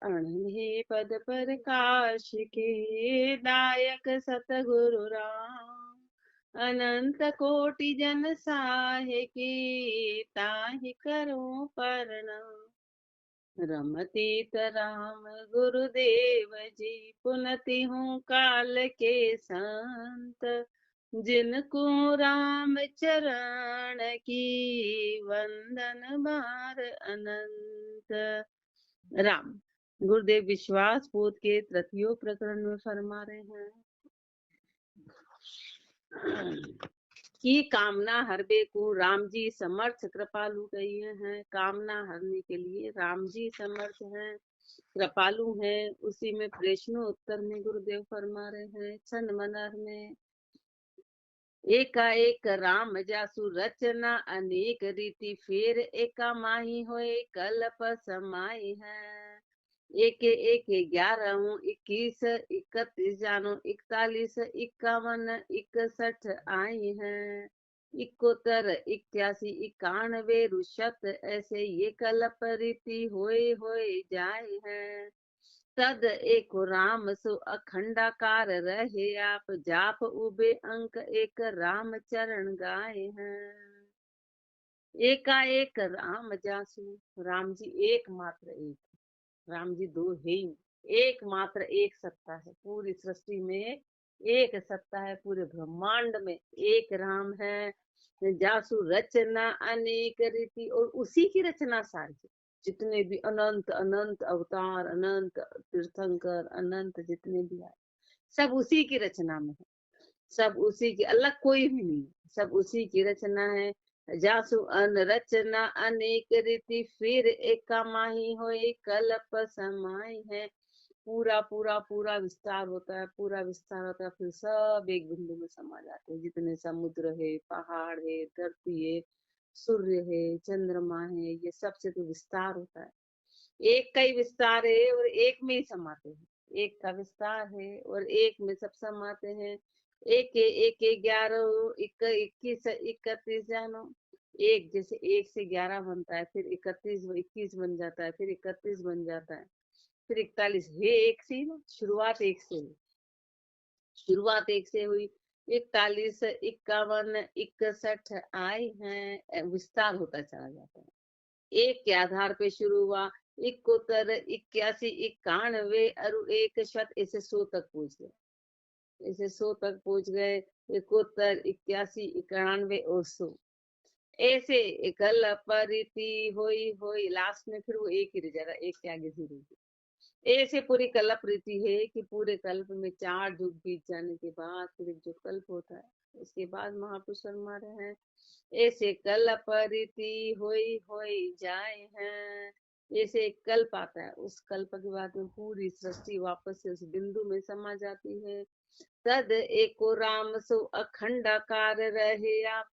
अणहि पद प्रकाश के दायक सतगुरु राम। अनंत कोटि जन साहे के ताहि करो प्रणाम। रमतीत राम गुरुदेव जी पुनति हूँ काल के संत। जिनको राम चरण की वंदन बार अनंत। राम गुरुदेव विश्वास बोध के तृतीय प्रकरण में फरमा रहे हैं कि कामना हरबे को राम जी समर्थ कृपालु गई हैं। कामना हरने के लिए राम जी समर्थ हैं, कृपालु हैं। उसी में प्रश्नो उत्तर में गुरुदेव फरमा रहे हैं छंद मनर में। एकाएक राम जासु रचना अनेक रीति फेर एका माही होए कल्प समाई है। एक 11 21 31 जानो 41 51 61 आई हैं। 71 81 91 रुशत ऐसे ये कल्प रीति होए जाए हैं। तद एक राम सो अखंडाकार रहे आप जाप उबे अंक एक राम चरण गाए हैं। एकाएक राम जासु राम जी एकमात्र एक, राम जी दो है ही, एकमात्र एक सत्ता है पूरी सृष्टि में। एक सत्ता है पूरे ब्रह्मांड में, एक राम है। जासु रचना अनेक रीति, और उसी की रचना सारी जितने भी अनंत अनंत अवतार, अनंत तीर्थंकर, अनंत जितने भी आए सब उसी की रचना में है। सब उसी की, अलग कोई भी नहीं, सब उसी की रचना है। जासु अन रचना अनेक रीति फिर एका माही होए कल्प समाई है। पूरा पूरा पूरा विस्तार होता है, पूरा विस्तार होता है, फिर सब एक बिंदु में समा जाते हैं। जितने समुद्र है, पहाड़ है, धरती है, सूर्य है, चंद्रमा है, ये सबसे तो विस्तार होता है। एक का ही विस्तार है और एक में ही समाते हैं। एक का विस्तार है और एक में सब समाते हैं। एक 11 21 31 जानो। एक जैसे 1 से 11 बनता है, फिर 31 21 बन जाता है, फिर 31 बन जाता है, फिर 41 है। एक से ही ना, शुरुआत एक से हुई, शुरुआत एक से हुई। 41 51 61 आए हैं, विस्तार होता चला जाता है। एक के आधार पे शुरू हुआ, 71 81 91 और 1 ऐसे 100 तक पहुंच गए, ऐसे 100 तक पहुंच गए। 71 81 91 और 100 ऐसे एकल परिति होई लास्ट में फिर वो एक ही रह जाएगा, एक के आगे 0। ऐसे पूरी कल्प रीति है कि पूरे कल्प में 4 युग बीत जाने के बाद फिर एक जो कल्प होता है, उसके बाद महापुरुष फरमा रहे हैं ऐसे कल्प रीति होई जाए हैं। ऐसे एक कल्प आता है, उस कल्प के बाद में पूरी सृष्टि वापस से उस बिंदु में समा जाती है। तद एको राम सो अखंडाकार रहे आप।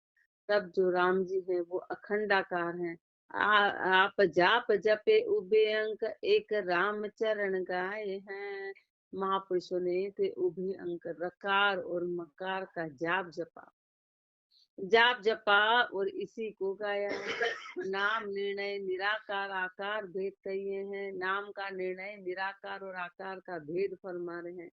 तब जो राम जी है वो अखंडाकार हैं। आप जाप जपे उभे अंक एक राम चरण गाए हैं। महापुरुषों ने तो उभे अंक रकार और मकार का जाप जपा और इसी को गाया है। नाम निर्णय निराकार आकार भेद कहिए हैं। नाम का निर्णय निराकार और आकार का भेद फरमा रहे हैं।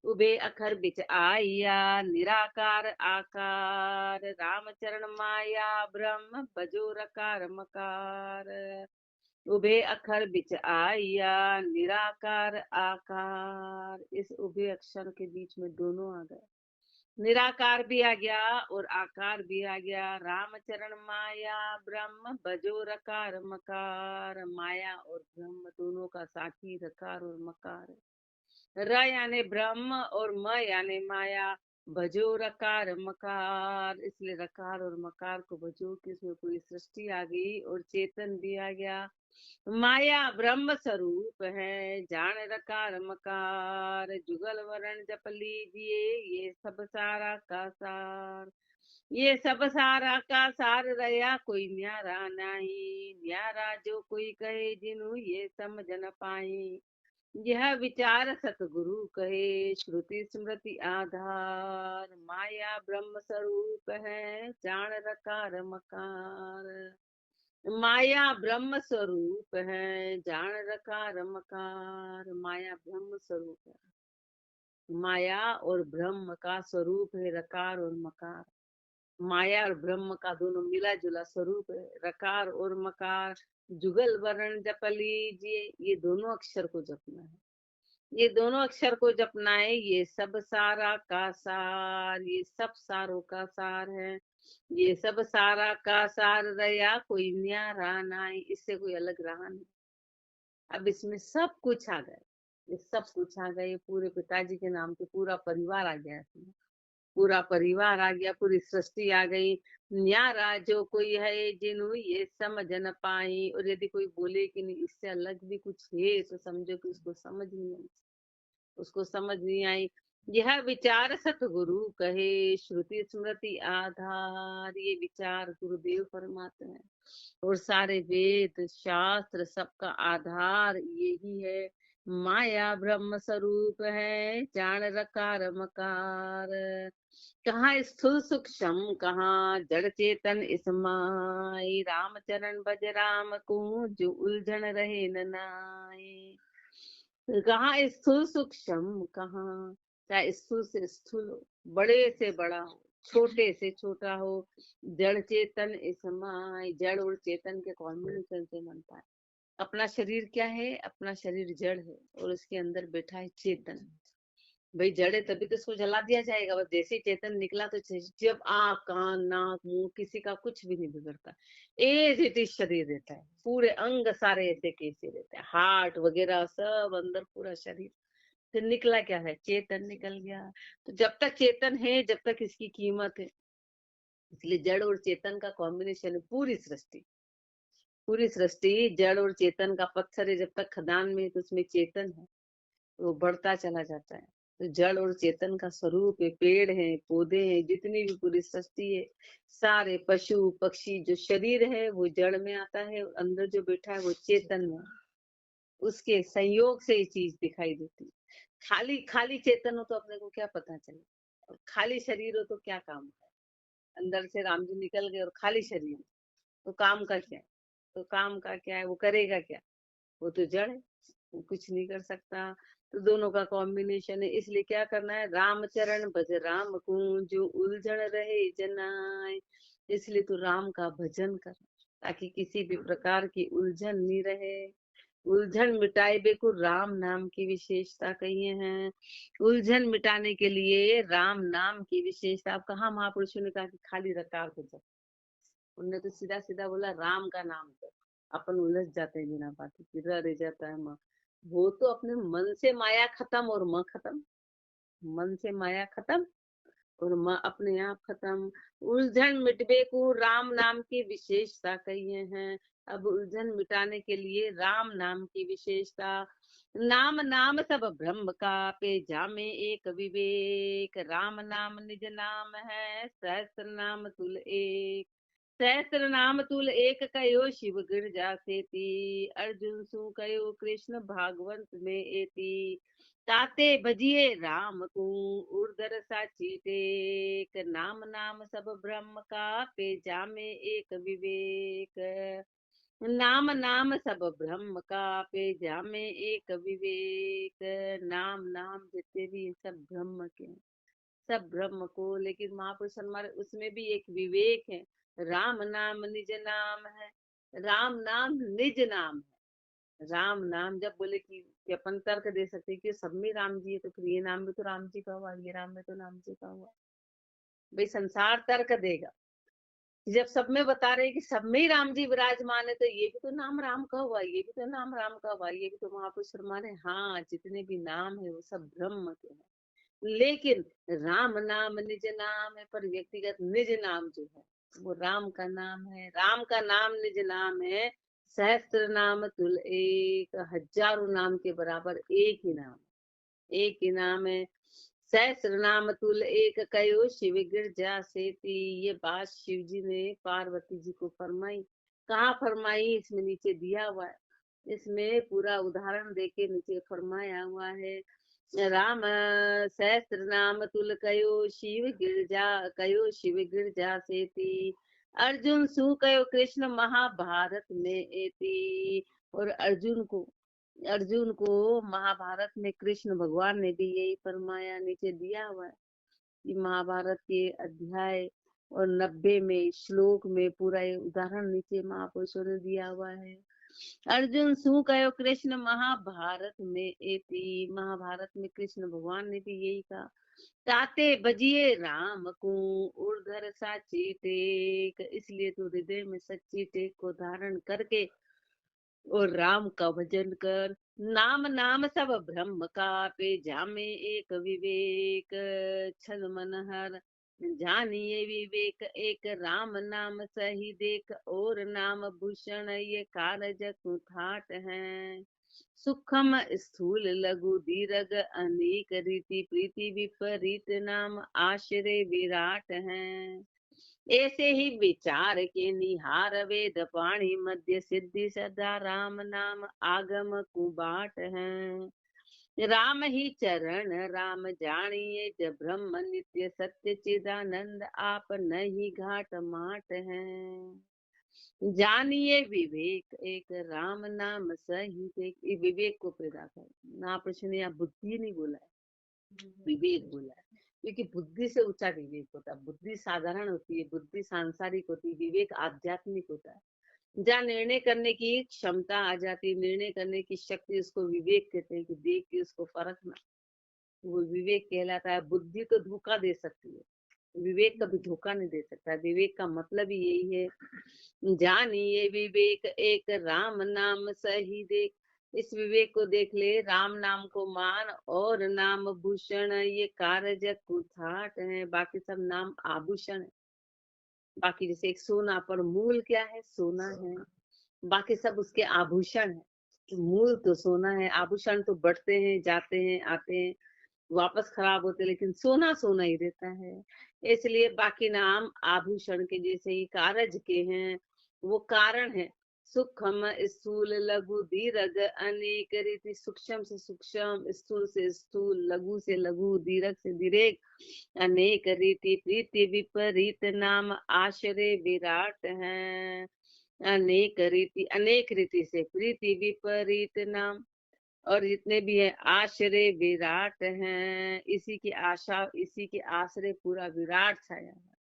उबे अखर बिच आया निराकार आकार रामचरण माया ब्रह्म बजो रकार मकार। उभे अक्षर बिच आया निराकार आकार, इस उभे अक्षर के बीच में दोनों आ गए, निराकार भी आ गया और आकार भी आ गया। रामचरण माया ब्रह्म बजो रकार मकार, माया और ब्रह्म दोनों का साथी रकार और मकार है। र यानी ब्रह्म और म यानी माया, भजो रकार मकार, इसलिए रकार और मकार को भजो कि इसमें पूरी सृष्टि आ गई और चेतन भी आ गया। माया ब्रह्म स्वरूप है, जान रकार मकार, जुगल वरण जप लीजिए ये सब सारा का सार। ये सब सारा का सार रहा कोई न्यारा नहीं, न्यारा जो कोई कहे जिनु ये समझ न पाए। यह विचार सतगुरु कहे, श्रुति स्मृति आधार, माया ब्रह्म स्वरूप है, जान रकार मकार। माया ब्रह्म स्वरूप है, जान रकार मकार। माया ब्रह्म स्वरूप है, माया और ब्रह्म का स्वरूप है रकार और मकार। माया और ब्रह्म का दोनों मिला जुला स्वरूप है। रकार और मकार जुगल वर्ण जप लीजिए, ये दोनों अक्षर को जपना है। ये दोनों अक्षर को जपना है। ये सब सारा का सार, ये सब सारों का सार है। ये सब सारा का सार रहा, कोई न्यारा नाई, इससे कोई अलग रहा नहीं। अब इसमें सब कुछ आ गए, ये सब कुछ आ गए। पूरे पिताजी के नाम पे पूरा परिवार आ गया इसमें। पूरा परिवार आ गया, पूरी सृष्टि आ गई। न्यारा जो कोई है जिन्हू ये समझ न पाई। और यदि कोई बोले कि नहीं इससे अलग भी कुछ है, तो समझो कि उसको समझ नहीं आई, उसको समझ नहीं आई। यह विचार सतगुरु कहे, श्रुति स्मृति आधार। ये विचार गुरुदेव फरमाते हैं। और सारे वेद शास्त्र सबका आधार यही है। माया ब्रह्म स्वरूप है, जान रकार मकार। कहाँ स्थूल सूक्ष्म, कहाँ जड़ चेतन इसमाई। राम चरण भज राम को, जो उलझन रहे न नाई। कहाँ स्थूल सूक्ष्म, कहाँ चाहे स्थूल से स्थूल हो, बड़े से बड़ा हो, छोटे से छोटा हो। जड़ चेतन इसमाय, जड़ और चेतन के कॉम्बिनेशन से बनता है। अपना शरीर क्या है? अपना शरीर जड़ है और उसके अंदर बैठा है चेतन। भाई जड़ है तभी तो इसको जला दिया जाएगा। बस जैसे ही चेतन निकला तो जब आँख कान नाक मुंह किसी का कुछ भी नहीं बिगड़ता। एज इट इज शरीर रहता है, पूरे अंग सारे ऐसे कैसे रहते हैं, हार्ट वगैरह सब अंदर पूरा शरीर। फिर निकला क्या है? चेतन निकल गया। तो जब तक चेतन है जब तक इसकी कीमत है। इसलिए जड़ और चेतन का कॉम्बिनेशन है पूरी सृष्टि। पूरी सृष्टि जड़ और चेतन का पत्थर है। जब तक खदान में है तो उसमें चेतन है, वो बढ़ता चला जाता है। तो जड़ और चेतन का स्वरूप है। पेड़ है, पौधे हैं, जितनी भी पूरी सृष्टि है, सारे पशु पक्षी, जो शरीर है वो जड़ में आता है और अंदर जो बैठा है वो चेतन में। उसके संयोग से ये चीज दिखाई देती है। खाली खाली चेतन हो तो अपने को क्या पता चले, और खाली शरीर हो तो क्या काम है? अंदर से राम जी निकल गए और खाली शरीर, तो काम का क्या है? तो काम का क्या है? वो करेगा क्या? वो तो जड़ है, वो कुछ नहीं कर सकता। तो दोनों का कॉम्बिनेशन है। इसलिए क्या करना है? राम चरण भज राम को, जो उलझन रहे जनाए। इसलिए तो राम का भजन कर, ताकि किसी भी प्रकार की उलझन नहीं रहे। उलझन मिटाए बेको, राम नाम की विशेषता कही है। उलझन मिटाने के लिए राम नाम की विशेषता। अब कहा महापुरुषों ने कहा कि खाली रकार को जप, उनने तो सीधा सीधा बोला राम का नाम जप। अपन उलझ जाते हैं बिना बात के, रह जाता है माँ। वो तो अपने मन से माया खत्म और माँ खत्म। मन से माया खत्म और माँ अपने आप खत्म। उलझन मिटबे को, राम नाम की विशेषता कही हैं। अब उलझन मिटाने के लिए राम नाम की विशेषता। नाम नाम सब ब्रह्म का, पे जामे एक विवेक। राम नाम निज नाम है, सहस्त्र नाम तुल एक। सहस्त्र नाम तुल एक कयो, शिव गिरजा सेती। अर्जुन सु कयो, कृष्ण भागवत में एती। ताते भजिए राम को, उर्धर साची टेक। नाम नाम सब ब्रह्म का, पे जामे एक विवेक। नाम नाम सब ब्रह्म का, पे जामे एक विवेक। नाम नाम जितने भी हैं, सब ब्रह्म के हैं, सब ब्रह्म को। लेकिन महापुरुष हमारे उसमें भी एक विवेक है। राम नाम निज नाम है। राम नाम निज नाम है। राम नाम जब बोले कि अपन तर्क दे सकते कि सब में राम जी है, तो फिर ये नाम भी तो राम जी का हुआ, ये नाम में तो राम जी का हुआ। भाई संसार तर्क देगा। जब सब में बता रहे कि सब में ही राम जी विराजमान है, तो ये भी तो नाम राम का हुआ, ये भी तो नाम राम का हुआ, ये भी तो महापुरुष फरमा रहे। हाँ, जितने भी नाम है वो सब ब्रह्म के हैं। लेकिन राम नाम निज नाम है, पर व्यक्तिगत निज नाम जो है वो राम का नाम है। राम का नाम निज नाम है। सहस्त्र नाम तुल एक, हजारों नाम के बराबर एक ही नाम, एक ही नाम है। सहस्त्र नाम तुल एक कयो, शिव गिरजा सेती। ये बात शिव जी ने पार्वती जी को फरमाई। कहाँ फरमाई? इसमें नीचे दिया हुआ है। इसमें पूरा उदाहरण देके नीचे फरमाया हुआ है। राम सहस्त्र नाम तुल कयो शिव गिरजा सेती। अर्जुन सु कयो कृष्ण महाभारत में एती। और अर्जुन को महाभारत में कृष्ण भगवान ने भी यही फरमाया, नीचे दिया हुआ है कि महाभारत के अध्याय और 90 में श्लोक में पूरा ये उदाहरण नीचे महापुरुषों ने दिया हुआ है। अर्जुन सु कयो कृष्ण महाभारत में एति। महाभारत में कृष्ण भगवान ने भी यही कहा, ताते बजिए राम को उर्धर साची टेक। इसलिए तू हृदय में सच्ची टेक को धारण करके और राम का भजन कर। नाम नाम सब ब्रह्म का पे जामे एक विवेक। छल मन हर जानिए विवेक एक। राम नाम सही देख और नाम भूषण ये कारज कुठाट है। सूक्ष्म स्थूल लघु दीर्घ अनेक रीति प्रीति विपरीत नाम आश्रय विराट है। ऐसे ही विचार के निहार वेद पाणी मध्य सिद्धि सदा राम नाम आगम कुबाट है। राम ही चरण राम जानिए जब ब्रह्म नित्य सत्य चिदानंद आप नहीं घाट माट है। जानिए विवेक एक राम नाम सही एक। विवेक को पैदा कर। महापुरुष ने यहाँ बुद्धि नहीं बोला है, विवेक बोला है। क्योंकि बुद्धि से ऊंचा विवेक होता है। बुद्धि साधारण होती है, बुद्धि सांसारिक होती है, विवेक आध्यात्मिक होता है। जहाँ निर्णय करने की क्षमता आ जाती है, निर्णय करने की शक्ति, उसको विवेक कहते हैं कि देख के उसको फर्कना, वो विवेक कहलाता है। बुद्धि तो धोखा दे सकती है, विवेक कभी धोखा नहीं दे सकता। विवेक का मतलब ही यही है, जानिए विवेक एक राम नाम सही देख। इस विवेक को देख ले, राम नाम को मान और नाम भूषण ये कारज कुठाट है। बाकी सब नाम आभूषण है। बाकी जैसे एक सोना पर मूल क्या है, सोना है। बाकी सब उसके आभूषण है। मूल तो सोना है, आभूषण तो बढ़ते हैं, जाते हैं, आते हैं, वापस खराब होते, लेकिन सोना सोना ही रहता है। इसलिए बाकी नाम आभूषण के जैसे ही कारज के हैं, वो कारण है। सूक्ष्म स्थूल लघु दीर्घ अनेक रीति। सूक्ष्म से सूक्ष्म, स्थूल से स्थूल, लघु से लघु, दीर्घ से दीर्घ अनेक रीति प्रीति विपरीत नाम आश्रय विराट है। अनेक रीति से प्रीति विपरीत नाम और जितने भी है आश्रय विराट हैं। इसी की आशा, इसी के आश्रय पूरा विराट छाया है,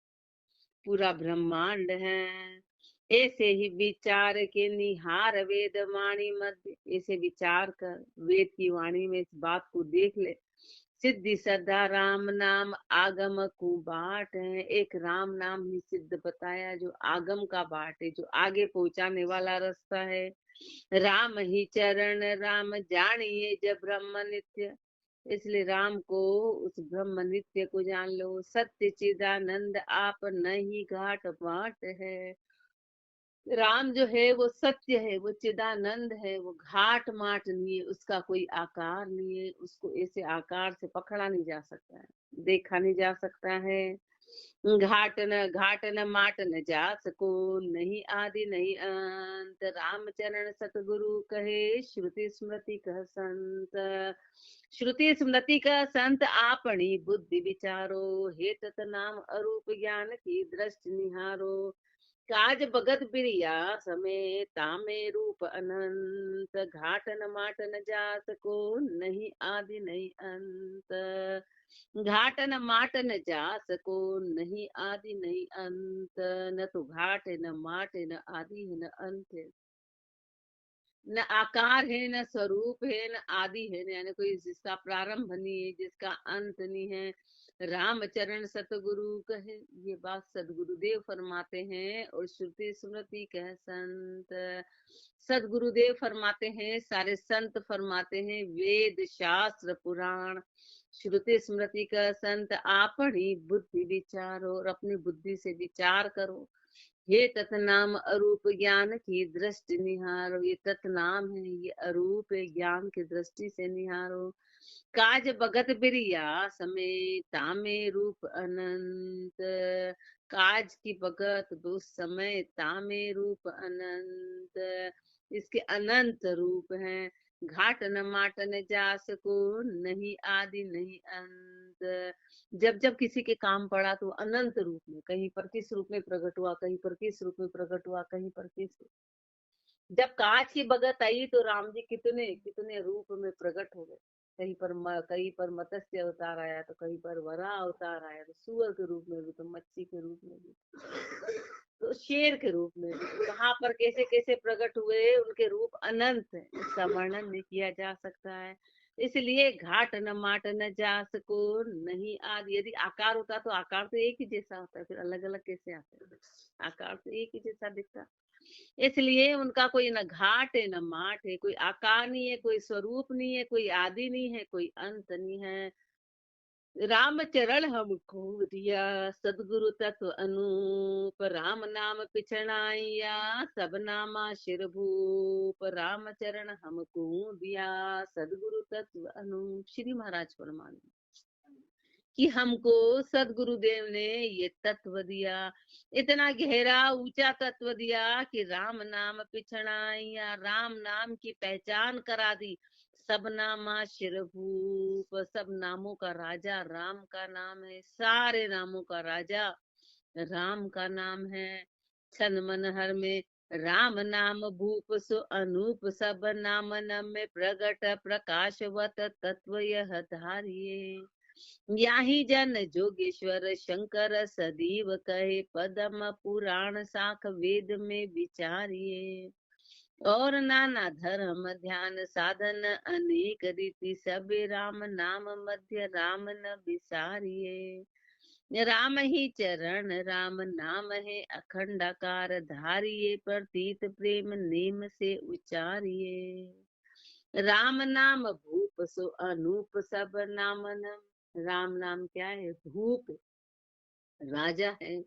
पूरा ब्रह्मांड है। ऐसे ही विचार के निहार वेद वाणी मध्य। ऐसे विचार कर वेद की वाणी में इस बात को देख ले। सिद्धि सदा राम नाम आगम को बाट है। एक राम नाम ही सिद्ध बताया, जो आगम का बाट है, जो आगे पहुंचाने वाला रास्ता है। राम ही चरण राम जानिए जब ब्रह्म नित्य। इसलिए राम को, उस ब्रह्म नित्य को जान लो। सत्य चिदानंद आप नहीं घाट बाट है। राम जो है वो सत्य है, वो चिदानंद है, वो घाट माट नहीं है, उसका कोई आकार नहीं है। उसको ऐसे आकार से पकड़ा नहीं जा सकता है, देखा नहीं जा सकता है। घाट न माट न जा सको, नहीं आदि नहीं अंत। रामचरण सतगुरु कहे श्रुति स्मृति कह संत। श्रुति स्मृति का संत आपनी बुद्धि विचारो। हे तत नाम अरूप ज्ञान की दृष्टि निहारो। काज भगत बिरिया समय तामे रूप अनंत। घाट न माट न जा सको, नहीं आदि नहीं अंत। घाट न माट न जा सको, नहीं आदि नहीं अंत। न तो घाट है, न माट है, न आदि है, न अंत है। न आकार है, न स्वरूप है, न आदि है, यानी कोई जिसका प्रारंभ नहीं है, जिसका अंत नहीं है। रामचरण सतगुरु कहे, ये बात सदगुरुदेव फरमाते हैं और श्रुति स्मृति कह संत। सदगुरुदेव फरमाते हैं, सारे संत फरमाते हैं, वेद शास्त्र पुराण श्रुति स्मृति का संत। आप ही बुद्धि विचारो, और अपनी बुद्धि से विचार करो हे तत्नाम अरूप ज्ञान की दृष्टि निहारो। ये तत्नाम है, ये अरूप है, ज्ञान की दृष्टि से निहारो। काज भगत बिरिया समय तामे रूप अनंत। काज की भगत दुस समय तामे रूप अनंत। इसके अनंत रूप हैं। घाट न माट न जास को, नहीं आदि नहीं अंत। जब जब किसी के काम पड़ा तो अनंत रूप में, कहीं पर किस रूप में प्रकट हुआ, कहीं पर किस रूप में प्रकट हुआ, कहीं पर किस। जब कांच की बगत आई तो राम जी कितने कितने रूप में प्रकट हो गए। कहीं पर मत्स्य अवतार आया, तो कहीं पर वराह अवतार आया, तो सुअर के रूप में भी, तो मच्छी के रूप में भी, तो शेर के रूप में भी। तो कहाँ पर कैसे कैसे प्रकट हुए, उनके रूप अनंत है, इसका वर्णन नहीं किया जा सकता है। इसलिए घाट न माट न जास को, नहीं आदि। यदि आकार होता तो आकार तो एक ही जैसा होता है, फिर अलग अलग कैसे आते हैं? आकार तो एक ही जैसा दिखता। इसलिए उनका कोई न घाट है न माट है, कोई आकार नहीं है, कोई स्वरूप नहीं है, कोई आदि नहीं है, कोई अंत नहीं है। राम चरण हमको दिया सदगुरु तत्व अनूप। राम नाम पिछड़ाइया सब नामा शिर भूप। राम चरण हमको दिया सदगुरु तत्व अनूप। श्री महाराज परमानंद कि हमको सदगुरुदेव ने ये तत्व दिया, इतना गहरा ऊंचा तत्व दिया कि राम नाम पिछड़ाइया, राम नाम की पहचान करा दी। सब नामा शिर भूप। सब नामों का राजा राम का नाम है, सारे नामों का राजा राम का नाम है। छन मन हर में राम नाम भूप सो अनूप। सब नाम न में प्रगट प्रकाशवत तत्व यह धारिये। याही जन जोगेश्वर शंकर सदैव कहे, पदम पुराण शाख वेद में विचारिये। और नाना धर्म ध्यान साधन अनेक रीति, सबे राम नाम मध्य राम न बिसारिये। राम ही चरण राम नाम है अखंडाकार, धारिये प्रतीत प्रेम नेम से उचारिये। राम नाम भूप सो अनूप सब नाम नम। राम नाम क्या है? भूप, राजा है,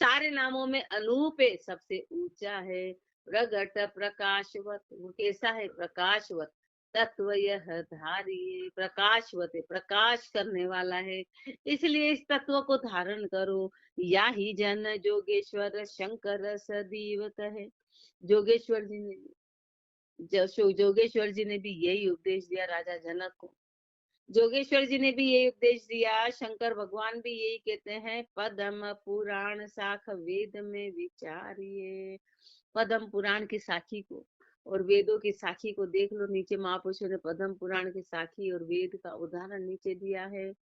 सारे नामों में अनूप है, सबसे ऊंचा है। प्रगट प्रकाशवत, वो कैसा है? प्रकाशवत। तत्व यह धारिये, प्रकाशवत है, प्रकाश करने वाला है, इसलिए इस तत्व को धारण करो। या ही जन जोगेश्वर शंकर सदैव कहे। जोगेश्वर जी ने जोगेश्वर जी ने भी यही उपदेश दिया राजा जनक को। जोगेश्वर जी ने भी यही उपदेश दिया, शंकर भगवान भी यही कहते हैं, पद्म पुराण शाख वेद में विचारिये। पद्म पुराण की साखी को और वेदों की साखी को देख लो। नीचे महापुरुषों ने पद्म पुराण की साखी और वेद का उदाहरण नीचे दिया है।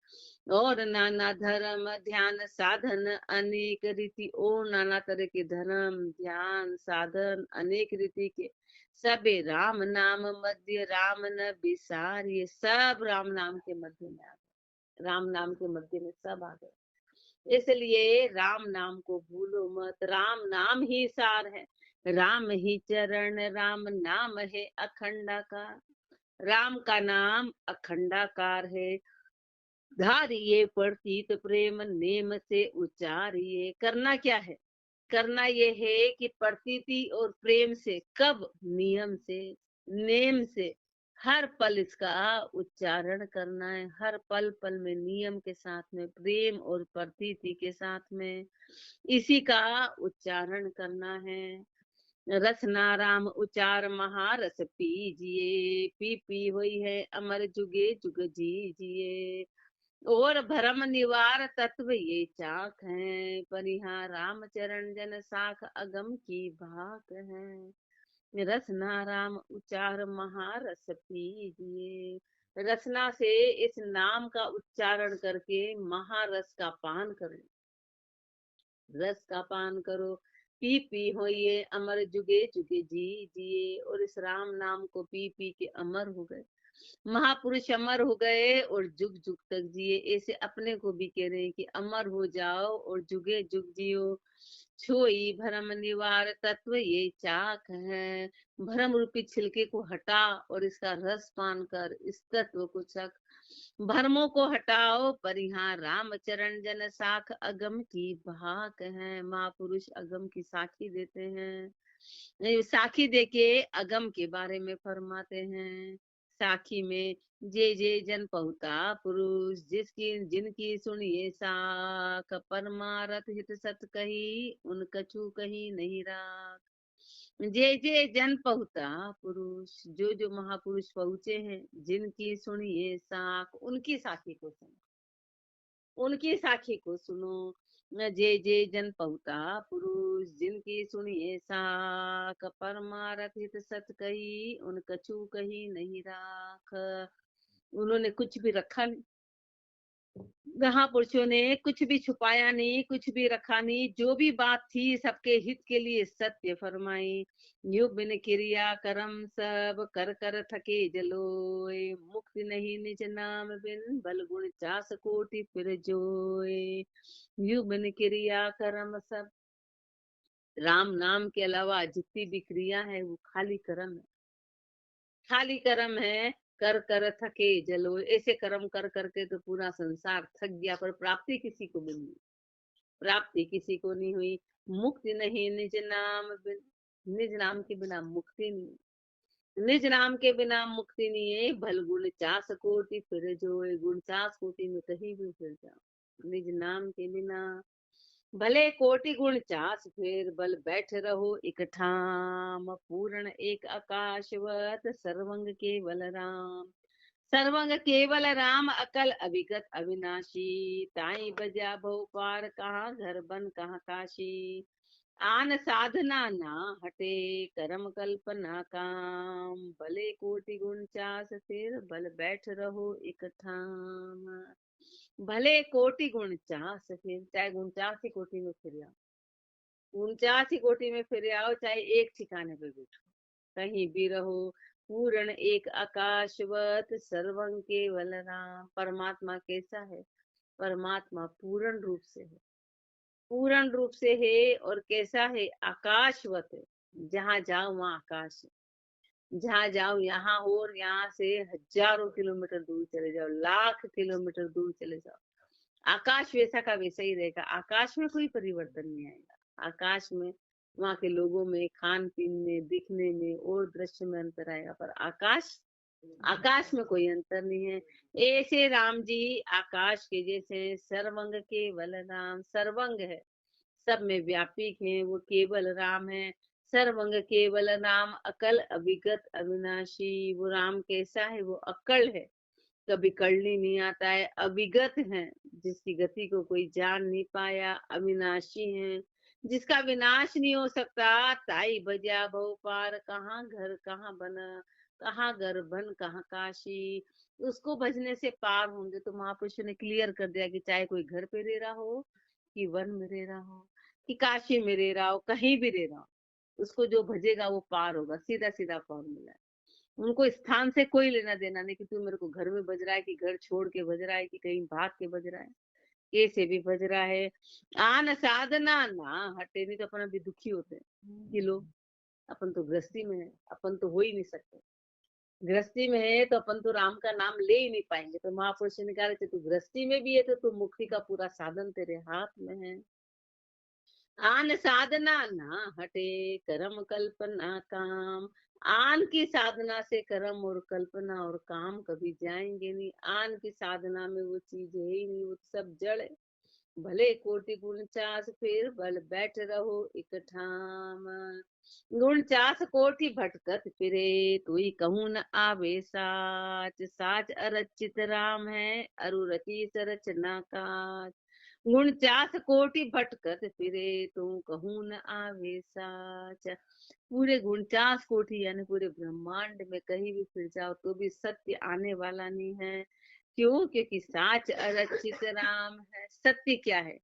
और नाना धर्म ध्यान साधन अनेक रीति, और नाना तरह के धर्म ध्यान साधन अनेक रीति के, सबे राम नाम मध्य राम न बिसार। ये सब राम नाम के मध्य में आ गए, राम नाम के मध्य में सब आ गए। इसलिए राम नाम को भूलो मत, राम नाम ही सार है। राम ही चरण राम नाम है अखंडाकार। राम का नाम अखंडाकार है। धारिये प्रतीत प्रेम नेम से उचारिये। करना क्या है? करना ये है कि प्रतीति और प्रेम से, कब? नियम से, नेम से, हर पल इसका उच्चारण करना है। हर पल पल में नियम के साथ में, प्रेम और प्रतीति के साथ में इसी का उच्चारण करना है। रसना राम उचार महारस पीजिए, पी पी हुई है अमर जुगे जुग जीजिए। और भरम निवार तत्व ये चाक है, परिहा राम चरण जन साख अगम की भाक है। रसना राम उच्चार महारस पीजिए। रसना से इस नाम का उच्चारण करके महारस का पान करो, रस का पान करो। पी पी होइए अमर जुगे जुगे जिए। और इस राम नाम को पी पी के अमर हो गए, महापुरुष अमर हो गए और जुग जुग तक जिए। ऐसे अपने को भी कह रहे हैं कि अमर हो जाओ और जुगे जुग जियो। छोई भरम निवार तत्व ये चाक है। भरम रूपी छिलके को हटा और इसका रस पान कर, इस तत्व को चख। भरमों को हटाओ पर यहाँ राम चरण जन साख अगम की भाक है। महापुरुष अगम की साखी देते हैं, साखी देके अगम के बारे में फरमाते हैं। साखी में जे जन पहुता पुरुष जिसकी जिनकी सुनिए साख, परमारथ हित सत कही उन कछु कही नहीं राख। जे जन पहुता पुरुष, जो महापुरुष पहुंचे हैं, जिनकी सुनिए साख, उनकी साखी को सुनो, उनकी साखी को सुनो। जे जन पहुता पुरुष जिनकी सुनिए साख, परमारथ हित सत कही उन कछु कही नहीं राख। उन्होंने कुछ भी रखा नहीं, महापुरुषों ने कुछ भी छुपाया नहीं, कुछ भी रखा नहीं, जो भी बात थी सबके हित के लिए सत्य फरमाई। न्यू बिन क्रिया कर्म सब कर कर थके जलोए, मुक्ति नहीं निज नाम बिन बल गुण 50 कोटि फिर जोए। न्यू बिन क्रिया कर्म सब, राम नाम के अलावा जितनी भी क्रिया है वो खाली कर्म है, खाली कर्म है। कर कर थके जलो, ऐसे कर्म कर करके तो पूरा संसार थक गया, पर प्राप्ति किसी को नहीं हुई, प्राप्ति किसी को नहीं हुई। मुक्ति नहीं निज नाम बिन, निज नाम के बिना मुक्ति नहीं, निज नाम के बिना मुक्ति नहीं है। भल गुण 50 कोटि फिर जो, गुण 50 कोटि में कहीं भी फिर जाओ, निज नाम के बिना भले कोटि गुण 50 फिर बल बैठ रहो एक ठाम। पूर्ण एक आकाशवत सर्वंग केवल राम, सर्वंग केवल राम अकल अविगत अविनाशी। ताई बजा भव पार कहाँ घर बन कहाँ काशी। आन साधना ना हटे कर्म कल्पना काम, भले कोटि गुण 50 फिर बल बैठ रहो एक ठाम। भले कोटि गुण 50 फिर, चाहे 49 कोटि में फिर आओ, 49 कोटि में फिर आओ, चाहे एक ठिकाने पे बैठो, कहीं भी रहो। पूर्ण एक आकाशवत सर्वं केवल राम। परमात्मा कैसा है? परमात्मा पूर्ण रूप से है, पूर्ण रूप से है। और कैसा है? आकाशवत है, जहां जाओ वहां आकाश है, जहां जाओ यहाँ हो, और यहाँ से हजारों किलोमीटर दूर चले जाओ, लाख किलोमीटर दूर चले जाओ, आकाश वैसा का वैसा ही रहेगा। आकाश में कोई परिवर्तन नहीं आएगा। आकाश में वहां के लोगों में, खान पीन में, दिखने में और दृश्य में अंतर आएगा, पर आकाश, आकाश में कोई अंतर नहीं है। ऐसे राम जी आकाश के जैसे सर्वंग केवल राम, सर्वंग है, सब में व्यापिक है, वो केवल राम है। सर्वंग केवल राम अकल अविगत अविनाशी। वो राम कैसा है? वो अकल है, कभी कड़नी नहीं आता है, अविगत है, जिसकी गति को कोई जान नहीं पाया, अविनाशी है, जिसका विनाश नहीं हो सकता। ताई बजा भव पार, कहाँ घर कहाँ बना, कहाँ घर बन कहाँ काशी। उसको भजने से पार होंगे। तो महापुरुषों ने क्लियर कर दिया कि चाहे कोई घर पे रह रहा हो, कि वन में रह रहा हो, कि काशी में रह रहा हो, कहीं भी रह रहा हो, उसको जो भजेगा वो पार होगा। सीधा सीधा फॉर्मूला है। उनको स्थान से कोई लेना देना नहीं, कि तू मेरे को घर में बज रहा है, कि घर छोड़ के बज रहा है, कि कहीं भाग के बज रहा है, कैसे भी बज रहा है। आन साधना ना हटे। नहीं तो अपन अभी दुखी होते हैं कि लोग, अपन तो गृहस्थी में है, अपन तो हो ही नहीं सकते, गृहस्थी में है तो अपन तो राम का नाम ले ही नहीं पाएंगे। तो महापुरुष ने कहा तू गृहस्थी में भी है तो तू मुक्ति का पूरा साधन तेरे हाथ में है। आन साधना ना हटे कर्म कल्पना काम। आन की साधना से कर्म और कल्पना और काम कभी जाएंगे नहीं। आन की साधना में वो चीज है ही नहीं, वो सब जड़ है। भले कोटि गुण 50 फिर बल बैठ रहो एक ठाम। गुण 50 कोटि भटकत फिरे, तुई कहूँ न आवे साच। साच अरचित राम है, अरु रची रचना काज। 49 कोटि भटकत फिरे, तू कहूँ न आवे साच। पूरे 49 कोटि यानी पूरे ब्रह्मांड में कहीं भी फिर जाओ तो भी सत्य आने वाला नहीं है। क्यों? क्योंकि साच अरचित राम है। सत्य क्या है?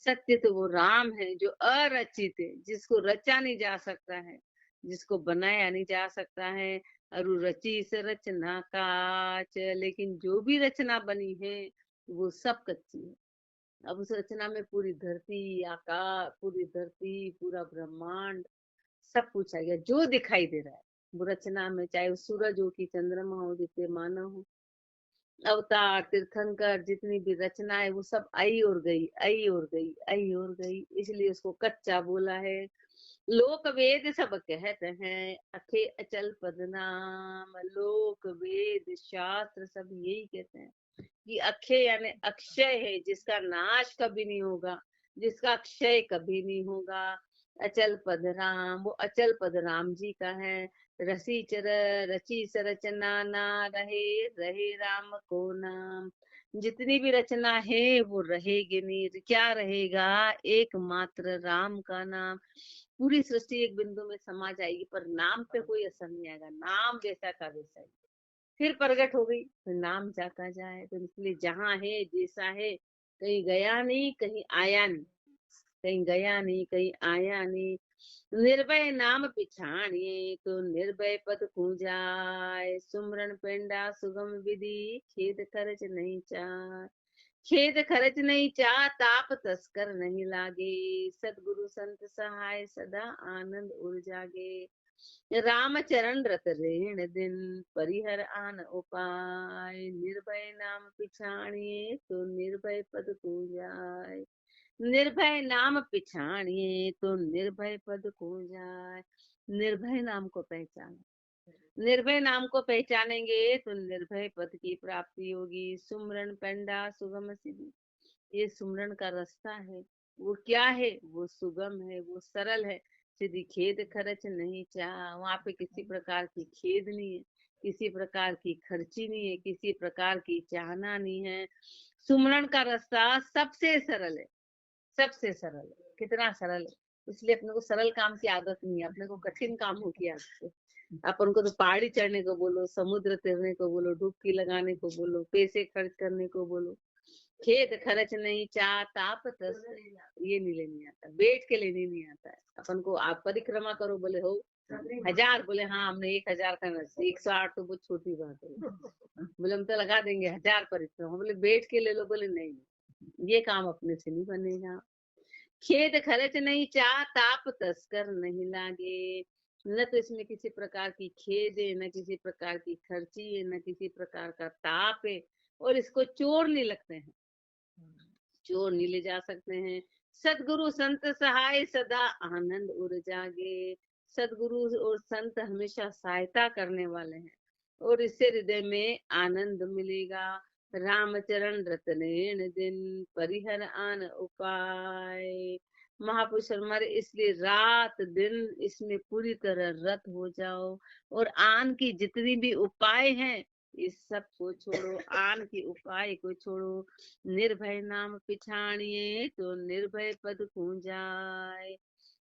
सत्य तो वो राम है जो अरचित है, जिसको रचा नहीं जा सकता है, जिसको बनाया नहीं जा सकता है। अरु रची से रचना काच। लेकिन जो भी रचना बनी है वो सब कच्ची है। अब उस रचना में पूरी धरती, आकाश, पूरी धरती, पूरा ब्रह्मांड सब कुछ आ गया जो दिखाई दे रहा है वो रचना में। चाहे वो सूरज हो कि चंद्रमा हो, जितने मानव हो, अवतार, तीर्थंकर, जितनी भी रचना है वो सब आई और गई, आई और गई, आई और गई, इसलिए उसको कच्चा बोला है। लोक वेद सब कहते हैं, अखे अचल पद नाम। लोक वेद शास्त्र सब यही कहते हैं कि अक्षय यानी अक्षय है, जिसका नाश कभी नहीं होगा, जिसका क्षय कभी नहीं होगा। अचल पद राम, वो अचल पद राम जी का है। रसी चर रची सरचना ना रहे, रहे राम को नाम। जितनी भी रचना है वो रहेगी नहीं, क्या रहेगा? एकमात्र राम का नाम। पूरी सृष्टि एक बिंदु में समा जाएगी, पर नाम पे कोई असर नहीं आएगा, नाम जैसा का वैसा ही। फिर प्रकट हो गई, फिर नाम जाका जाए। तो इसलिए जहाँ है जैसा है, कहीं गया नहीं, कहीं आया नहीं, कहीं गया नहीं, कहीं आया नहीं। निर्भय नाम पिछाड़िए, तो निर्भय पद जाए। सुमरन पेंडा सुगम विधि, खेद खर्च नहीं चाह। खेद खर्च नहीं चाह, ताप तस्कर नहीं लागे। सतगुरु संत सहाय, सदा आनंद उड़ जागे। राम चरण रत रेण दिन, परिहर आन उपाय। निर्भय नाम पिछाड़िए, तो निर्भय पद जाए। निर्भय नाम पिछाड़िए, तो निर्भय पद जाए। निर्भय नाम को पहचान, निर्भय नाम को पहचानेंगे तो निर्भय पद की प्राप्ति होगी। सुमरन पेंडा सुगम सिद्धि, ये सुमरन का रास्ता है। वो क्या है? वो सुगम है, वो सरल है। सीधी खेद खर्च नहीं चाह, वहां पे किसी प्रकार की खेद नहीं है, किसी प्रकार की खर्ची नहीं है, किसी प्रकार की चाहना नहीं है। सुमरन का रास्ता सबसे सरल है, सबसे सरल है। कितना सरल है! इसलिए अपने को सरल काम की आदत नहीं है, अपने को कठिन कामों की आदत है। अपन को तो पहाड़ी चढ़ने को बोलो, समुद्र तैरने को बोलो, डुबकी लगाने को बोलो, पैसे खर्च करने को बोलो, खेत खर्च नहीं चाह, ताप तस ये नहीं लेने आता, बैठ के लेने नहीं आता है। अपन को आप परिक्रमा करो बोले हो 1000, बोले हाँ हमने 1000 करना, 108 तो बहुत छोटी बात है। बोले हम तो लगा देंगे 1000 परिक्रमा, बोले बैठ के ले लो, बोले नहीं, ये काम अपने से नहीं बनेगा। खेद खर्च नहीं चाह, ताप तस्कर नहीं लागे। न तो इसमें किसी प्रकार की खेद है, न किसी प्रकार की खर्ची है, न किसी प्रकार का ताप है। और इसको चोर नहीं लगते हैं, चोर नहीं ले जा सकते हैं। सदगुरु संत सहाय, सदा आनंद उर जागे। सदगुरु और संत हमेशा सहायता करने वाले हैं, और इससे हृदय में आनंद मिलेगा। रामचरण रतनेन दिन, परिहर आन उपाय। महापुरुष हमारे, इसलिए रात दिन इसमें पूरी तरह रत हो जाओ, और आन की जितनी भी उपाय हैं इस सब को छोड़ो, आन की उपाय को छोड़ो। निर्भय नाम पिछाड़िए, तो निर्भय पद जाए।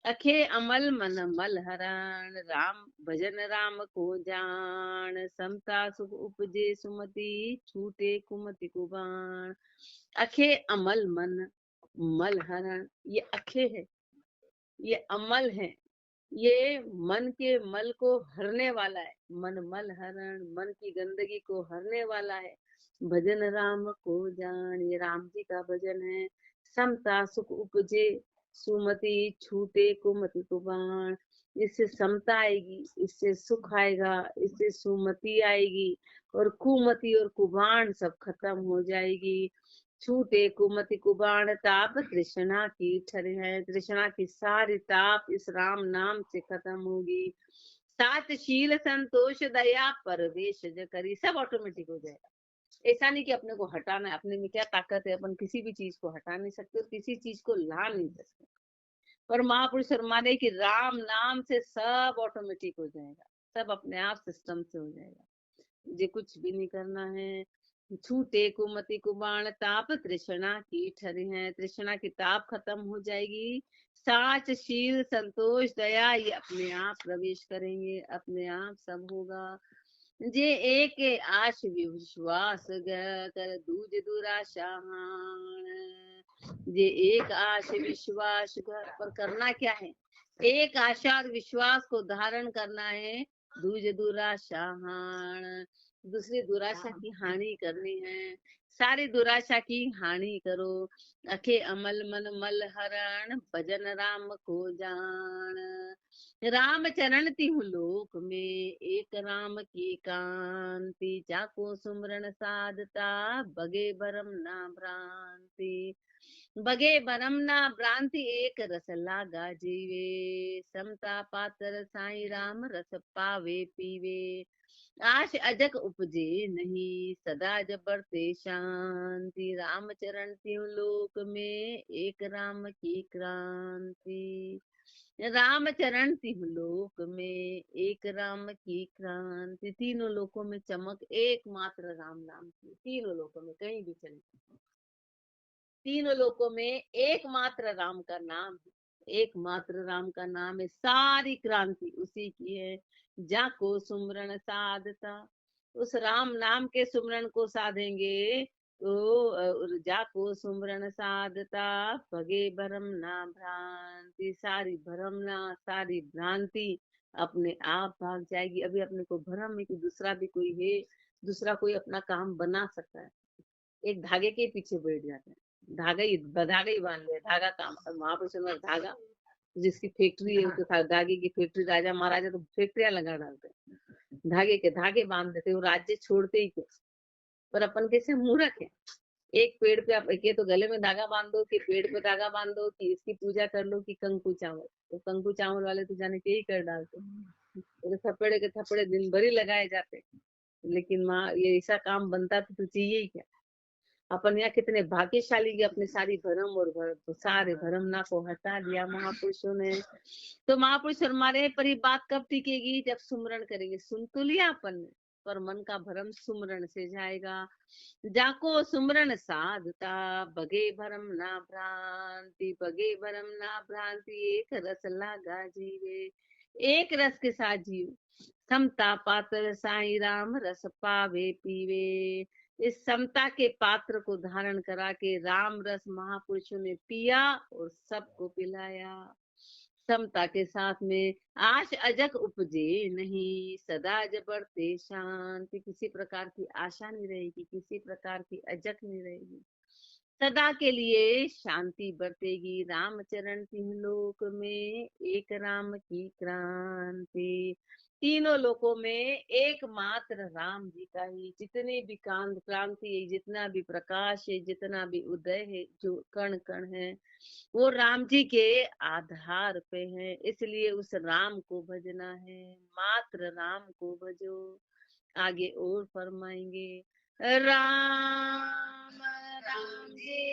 अखे अमल मन मल हरण, राम भजन राम को जान। समता सुख उपजे सुमति, छूटे कुमति कुबाण। अखे अमल मन मल हरण, ये अखे है, ये अमल है, ये मन के मल को हरने वाला है। मन मल हरण, मन की गंदगी को हरने वाला है। भजन राम को जान, ये राम जी का भजन है। समता सुख उपजे सुमति, छूटे कुमति कुबाण। इससे समता आएगी, इससे सुख आएगा, इससे सुमति आएगी, और कुमति और कुबाण सब खत्म हो जाएगी। छूटे कुमति कुबाण, ताप तृष्णा की ठरे है। तृष्णा की सारी ताप इस राम नाम से खत्म होगी। सात शील संतोष दया परवेश ज करी, सब ऑटोमेटिक हो जाएगा। ऐसा नहीं कि अपने को हटाना है, अपने में क्या ताकत है, अपन किसी भी चीज को हटा नहीं सकते और किसी चीज को ला नहीं सकते। पर महापुरुष फरमाने कि राम नाम से सब ऑटोमेटिक हो जाएगा, सब अपने आप सिस्टम से हो जाएगा, मुझे कुछ भी नहीं करना है। छूटे कुमति कुबाण, ताप तृष्णा की ठरी है, तृष्णा की ताप खत्म हो जाएगी। साच शील संतोष दया ये अपने आप प्रवेश करेंगे, अपने आप सब होगा। जे एक आश विश्वास कर, दूज दुराशा हाण। जे एक आश विश्वास पर करना क्या है? एक आशा और विश्वास को धारण करना है। दूज दुराशा हाण, दूसरी दुराशा की हानि करनी है। सारी दुराशा की हानि करो। अखे अमल मन मल हरण, भजन राम को जान। राम चरण तिहु लोक में, एक राम की कांति, जाको सुमरन साधता, बगे भरम ना भ्रांति। बगे भरम ना भ्रांति, एक रस लागा जीवे, समता पातर साई राम, रस पावे पीवे। आश अजक उपजे नहीं, सदा जबरते शांति, राम चरण त्यों लोक में, एक राम की क्रांति। राम चरण तिहु लोक में, एक राम की क्रांति। तीनों लोकों में चमक एकमात्र राम नाम की, तीनों लोकों में कहीं भी चले, तीनों लोकों में एकमात्र राम का नाम है, एकमात्र राम का नाम है, सारी क्रांति उसी की है। जाको सुमरन साधता, उस राम नाम के सुमरन को साधेंगे तो जाको सुमरन साधता, भगे भरम ना भ्रांति, सारी भरम ना, सारी भ्रांति अपने आप भाग जाएगी। अभी अपने को भ्रम है कि दूसरा भी कोई है, दूसरा कोई अपना काम बना सकता है, एक धागे के पीछे बैठ जाते हैं, धागा ही बांध लिया, धागा काम। महापुरुषों ने धागा, जिसकी फैक्ट्री है उसके धागे की फैक्ट्री, राजा महाराजा तो फैक्ट्रियां लगा डालते हैं, धागे के धागे बांध देते, वो राज्य छोड़ते ही थे। पर अपन कैसे मूर्ख है, एक पेड़ पे आप एक तो गले में धागा बांध दो, कि पेड़ पे धागा बांध दो, कि इसकी पूजा कर लो, कि कंकु चावल, तो कंकु चावल वाले तो जाने के ही कर डालते, तो थप्पड़े के थप्पड़े दिन भर ही लगाए जाते। लेकिन माँ ये ऐसा काम बनता तो चाहिए ही क्या। अपन यहाँ कितने भाग्यशाली कि अपने सारी भरम और तो सारे भरमना को हटा दिया महापुरुषों ने। तो महापुरुष हमारे पर ही बात कब टिकेगी, जब सुमरण करेंगे। सुन तो लिया अपन ने, पर मन का भरम सुमरण से जाएगा। जाको सुमरण साधता, बगे भरम ना भ्रांति, बगे भरम ना भ्रांति, एक रस लागा जीवे, एक रस के साथ जीव। समता पात्र साई राम, रस पावे पीवे। इस समता के पात्र को धारण करा के राम रस महापुरुषों ने पिया और सबको पिलाया। समता के साथ में आश अजक उपजे नहीं, सदा जबरते शांति, किसी प्रकार की आशा नहीं रहेगी, किसी प्रकार की अजक नहीं रहेगी, सदा के लिए शांति बरतेगी। रामचरण तीन लोक में, एक राम की क्रांति। तीनों लोकों में एकमात्र राम जी का ही, जितनी भी क्रांति है, जितना भी प्रकाश है, जितना भी उदय है, जो कण कण है, वो राम जी के आधार पे है। इसलिए उस राम को भजना है, मात्र राम को भजो। आगे और फरमाएंगे, राम राम जी